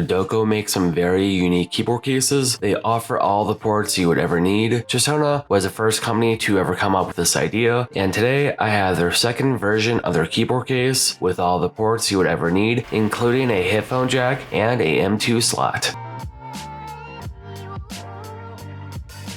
Doko makes some very unique keyboard cases. They offer all the ports you would ever need. CHESONA was the first company to ever come up with this idea, and today I have their second version of their keyboard case with all the ports you would ever need, including a headphone jack and a M2 slot.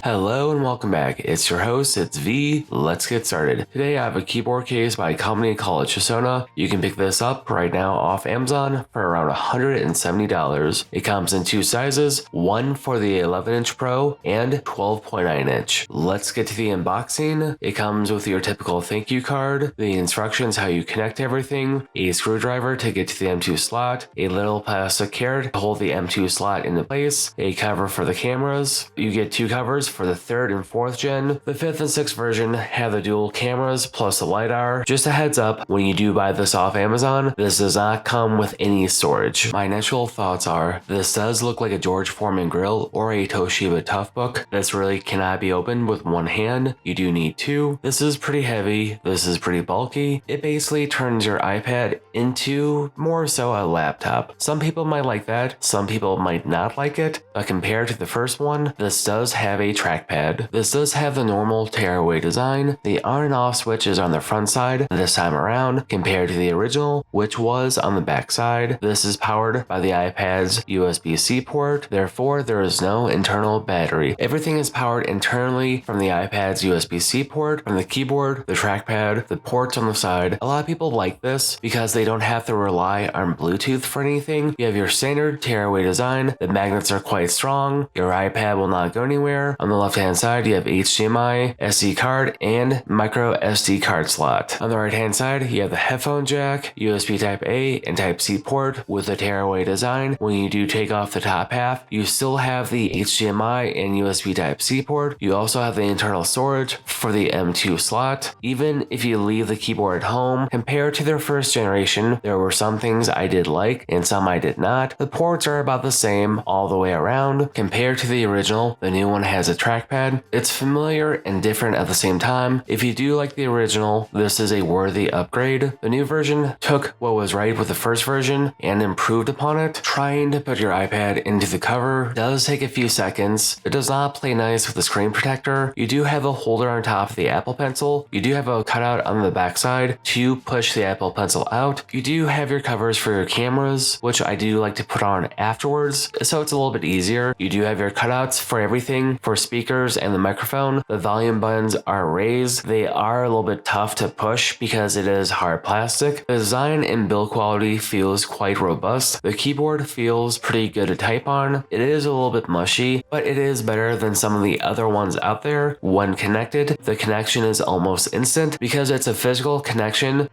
Hello and welcome back. It's your host, it's V. Let's get started. Today I have a keyboard case by a company called CHESONA. You can pick this up right now off Amazon for around $170. It comes in two sizes, one for the 11-inch Pro and 12.9-inch. Let's get to the unboxing. It comes with your typical thank you card, the instructions how you connect everything, a screwdriver to get to the M2 slot, a little plastic carrot to hold the M2 slot into place, a cover for the cameras. You get two covers for the 3rd and 4th gen. The 5th and 6th version have the dual cameras plus the LiDAR. Just a heads up, when you do buy this off Amazon, this does not come with any storage. My initial thoughts are, this does look like a George Foreman grill or a Toshiba Toughbook. This really cannot be opened with one hand. You do need two. This is pretty heavy. This is pretty bulky. It basically turns your iPad into more so a laptop. Some people might like that. Some people might not like it. But compared to the first one, this does have a trackpad. This does have the normal tearaway design. The on and off switch is on the front side this time around compared to the original, which was on the back side. This is powered by the iPad's USB-C port, therefore there is no internal battery. Everything is powered internally from the iPad's USB-C port, from the keyboard, the trackpad, the ports on the side. A lot of people like this because they don't have to rely on Bluetooth for anything. You have your standard tearaway design, the magnets are quite strong, your iPad will not go anywhere. On the left hand side you have HDMI, SD card, and micro SD card slot. On the right hand side you have the headphone jack, USB type A and type C port with a tearaway design. When you do take off the top half, you still have the HDMI and USB type C port. You also have the internal storage for the M2 slot. Even if you leave the keyboard at home, compared to their first generation, there were some things I did like and some I did not. The ports are about the same all the way around. Compared to the original, the new one has a trackpad. It's familiar and different at the same time. If you do like the original, this is a worthy upgrade. The new version took what was right with the first version and improved upon it. Trying to put your iPad into the cover does take a few seconds. It does not play nice with the screen protector. You do have a holder on top of the Apple Pencil. You do have a cutout on the back side to push the Apple Pencil out. You do have your covers for your cameras, which I do like to put on afterwards, so it's a little bit easier. You do have your cutouts for everything, for speakers and the microphone. The volume buttons are raised. They are a little bit tough to push because it is hard plastic. The design and build quality feels quite robust. The keyboard feels pretty good to type on. It is a little bit mushy, but it is better than some of the other ones out there. When connected, the connection is almost instant because it's a physical connection.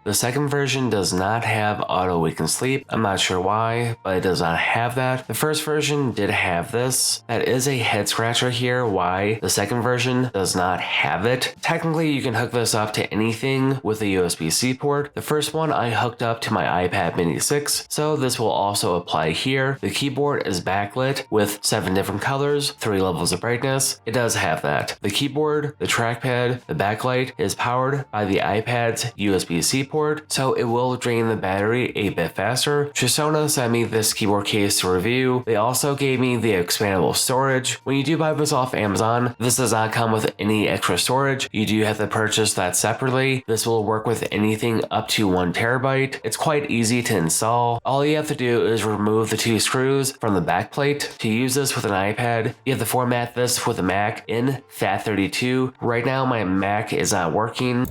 The second version does not have auto wake and sleep. I'm not sure why, but it does not have that. The first version did have this. That is a head scratcher here why the second version does not have it. Technically, you can hook this up to anything with a USB-C port. The first one I hooked up to my iPad mini 6, so this will also apply here. The keyboard is backlit with 7 different colors, 3 levels of brightness. It does have that. The keyboard, the trackpad, the backlight is powered by the iPad's USB-C port, so it will drain the battery a bit faster. CHESONA sent me this keyboard case to review. They also gave me the expandable storage. When you do buy this off Amazon, this does not come with any extra storage. You do have to purchase that separately. This will work with anything up to 1 terabyte. It's quite easy to install. All you have to do is remove the 2 screws from the back plate. To use this with an iPad, you have to format this with a Mac in FAT32. Right now my Mac is not working,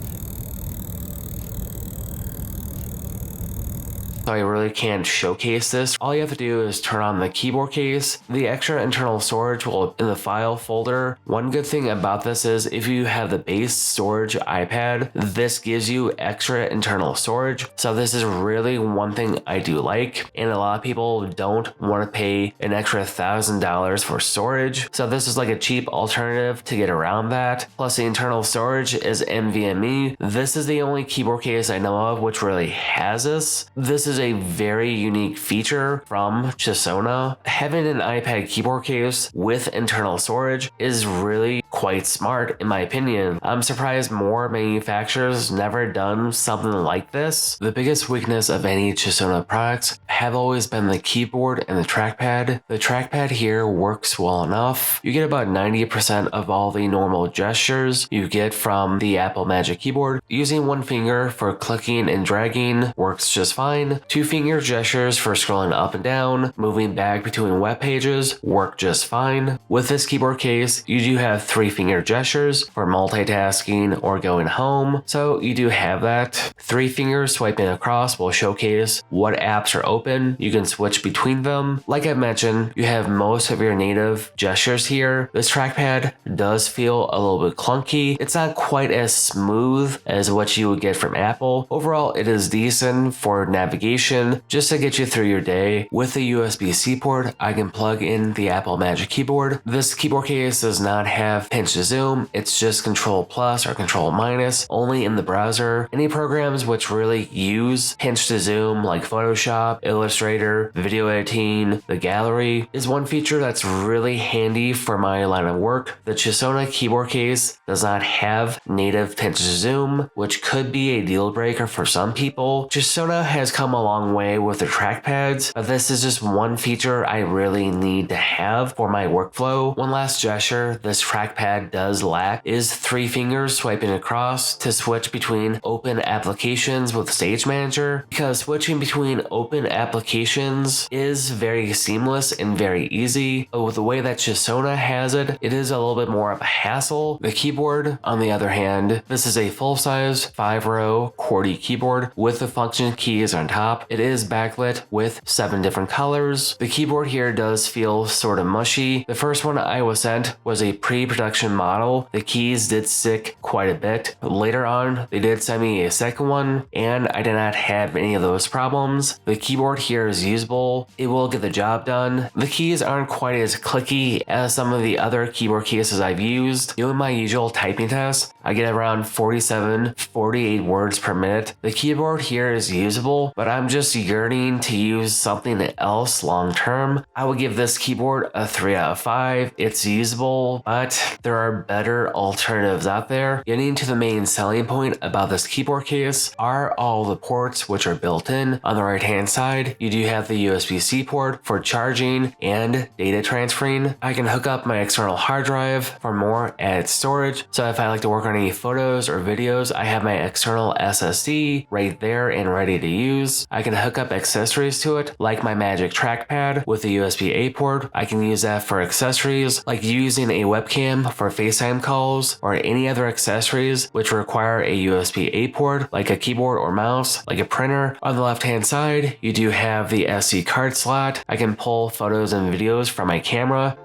so I really can't showcase this. All you have to do is turn on the keyboard case. The extra internal storage will in the file folder. One good thing about this is if you have the base storage iPad, this gives you extra internal storage. So this is really one thing I do like, and a lot of people don't want to pay an extra $1,000 for storage. So this is like a cheap alternative to get around that. Plus the internal storage is NVMe. This is the only keyboard case I know of which really has this. This is a very unique feature from CHESONA. Having an iPad keyboard case with internal storage is really quite smart in my opinion. I'm surprised more manufacturers never done something like this. The biggest weakness of any CHESONA products have always been the keyboard and the trackpad. The trackpad here works well enough. You get about 90% of all the normal gestures you get from the Apple Magic Keyboard. Using one finger for clicking and dragging works just fine. Two finger gestures for scrolling up and down, moving back between web pages work just fine. With this keyboard case, you do have three finger gestures for multitasking or going home, so you do have that. Three fingers swiping across will showcase what apps are open. You can switch between them. Like I mentioned, you have most of your native gestures here. This trackpad does feel a little bit clunky. It's not quite as smooth as what you would get from Apple. Overall, it is decent for navigation, just to get you through your day. With the USB-C port, I can plug in the Apple Magic Keyboard. This keyboard case does not have pinch to zoom. It's just Control plus or Control minus, only in the browser. Any programs which really use pinch to zoom like Photoshop, Illustrator, video editing, the gallery is one feature that's really handy for my line of work. The CHESONA keyboard case does not have native pinch to zoom, which could be a deal breaker for some people. CHESONA has come a long way with the trackpads, but this is just one feature I really need to have for my workflow. One last gesture this trackpad does lack is three fingers swiping across to switch between open applications with Stage Manager, because switching between open applications is very seamless and very easy, but with the way that CHESONA has it, it is a little bit more of a hassle. The keyboard, on the other hand, this is a full-size 5-row QWERTY keyboard with the function keys on top. It is backlit with 7 different colors. The keyboard here does feel sort of mushy. The first one I was sent was a pre-production model. The keys did stick quite a bit. Later on, they did send me a second one, and I did not have any of those problems. The keyboard here is usable. It will get the job done. The keys aren't quite as clicky as some of the other keyboard cases I've used. Doing my usual typing test, I get around 47-48 words per minute. The keyboard here is usable, but I'm just yearning to use something else long term. I would give this keyboard a 3 out of 5. It's usable, but there are better alternatives out there. Getting to the main selling point about this keyboard case are all the ports which are built in. On the right hand side, you do have the USB-C port for charging and data transferring. I can hook up my external hard drive for more added storage. So if I like to work on any photos or videos, I have my external SSD right there and ready to use. I can hook up accessories to it, like my Magic Trackpad with the USB-A port. I can use that for accessories, like using a webcam for FaceTime calls, or any other accessories which require a USB-A port, like a keyboard or mouse, like a printer. On the left-hand side, you do have the SD card slot. I can pull photos and videos from my camera.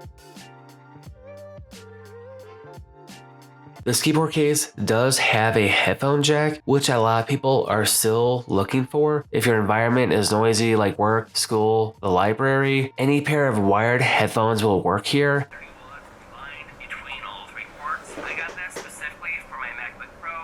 This keyboard case does have a headphone jack, which a lot of people are still looking for. If your environment is noisy like work, school, the library, any pair of wired headphones will work here.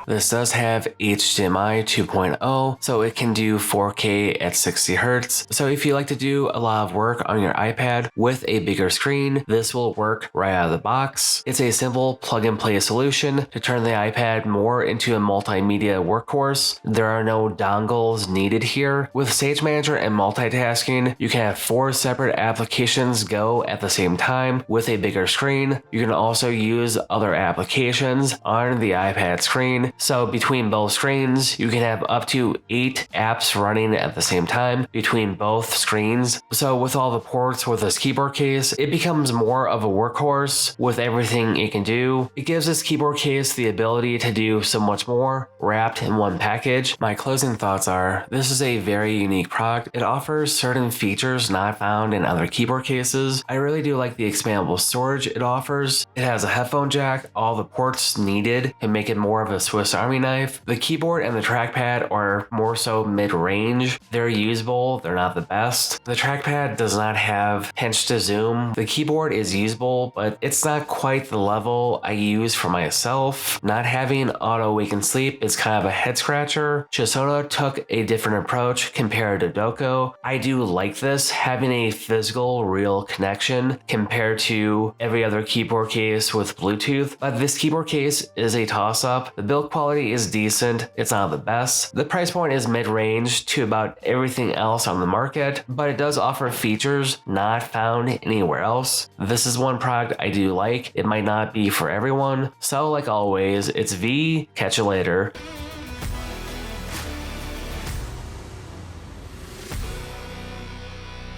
This does have HDMI 2.0, so it can do 4K at 60 Hz. So if you like to do a lot of work on your iPad with a bigger screen, this will work right out of the box. It's a simple plug-and-play solution to turn the iPad more into a multimedia workhorse. There are no dongles needed here. With Stage Manager and multitasking, you can have 4 separate applications go at the same time with a bigger screen. You can also use other applications on the iPad screen. So between both screens, you can have up to 8 apps running at the same time between both screens. So with all the ports with this keyboard case, it becomes more of a workhorse with everything it can do. It gives this keyboard case the ability to do so much more wrapped in one package. My closing thoughts are, this is a very unique product. It offers certain features not found in other keyboard cases. I really do like the expandable storage it offers. It has a headphone jack, all the ports needed to make it more of a Swiss Swiss Army knife. The keyboard and the trackpad are more so mid-range. They're usable, they're not the best. The trackpad does not have pinch to zoom. The keyboard is usable, but it's not quite the level I use for myself. Not having auto wake and sleep is kind of a head scratcher. CHESONA took a different approach compared to Doko. I do like this, having a physical, real connection compared to every other keyboard case with Bluetooth, but this keyboard case is a toss-up. The build quality is decent, it's not the best. The price point is mid-range to about everything else on the market, but it does offer features not found anywhere else. This is one product I do like. It might not be for everyone, so like always, it's V. Catch you later.